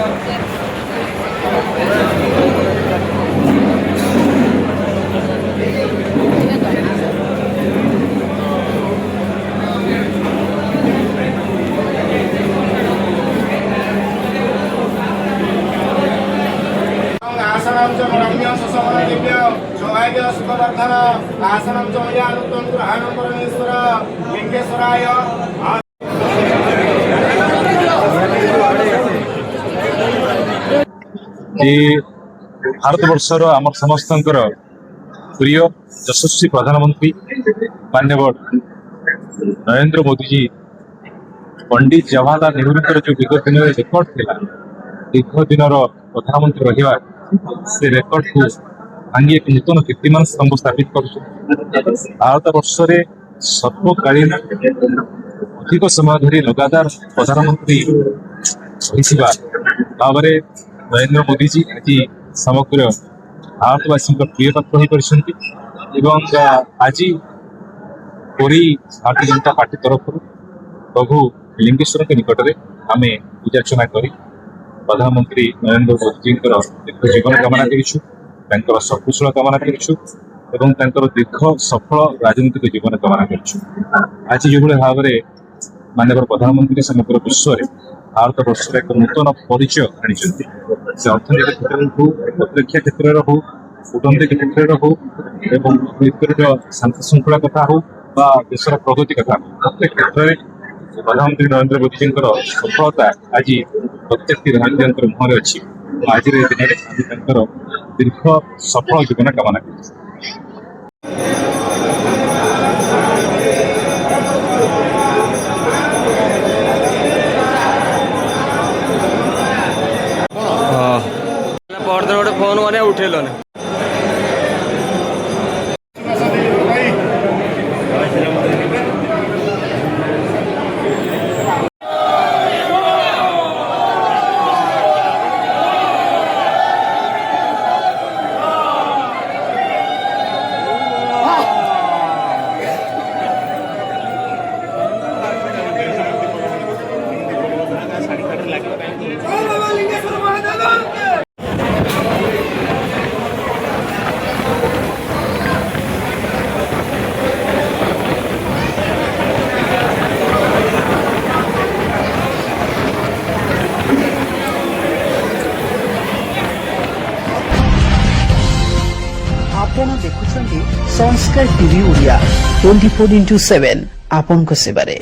आसनं च रम्य सुसमन दिव्य सौभाग्य सुखवर्धन आसनं च मया अनुत्तम ग्रहणं परमेश्वर लिंगेश्वराय भारतवर्षर आम समस्त प्रिय यशस्वी प्रधानमंत्री माननीय नरेंद्र मोदी जी पंडित जवाहरलाल नेहरू जो विगत दिन में रेकर्ड था दीर्घ दिन प्रधानमंत्री रहा से रेकर्ड को भांगी एक नूतन कीर्तिमान स्तंभ स्थापित कर भारत वर्ष सर्वकालीन अधिक समय धरी लगातार प्रधानमंत्री भाव नरेंद्र मोदी जी आज समग्र भारतवासी प्रिय पात्र हो आज पुरी भारतीय जनता पार्टी तरफ प्रभु लिंगेश्वर के निकट में आम पूजार्चना कर प्रधानमंत्री नरेंद्र मोदी दीर्घ जीवन कामना कर सकुशल कामना कर दीर्घ सफल राजनीतिक जीवन कामना कर आज जो भाव में माननीय प्रधानमंत्री समग्र विश्व में भारत वर्ष एक नूतन परिचय आनी से अर्थनीति क्षेत्र हो प्रतिरक्षा क्षेत्र हो कूटनीतिक क्षेत्र हो शांति श्रृंखला कथा हो देशर प्रगति कथा हो प्रत्येक क्षेत्र में प्रधानमंत्री नरेंद्र मोदी सफलता आज प्रत्येक भारतीय मुहर अच्छी आज दिन दीर्घ सफल जीवन कामना कर गोटे फोन मैंने उठेल आपण देखुछंती संस्कार टीवी ओडिया 24x7 आपन को सेवारे।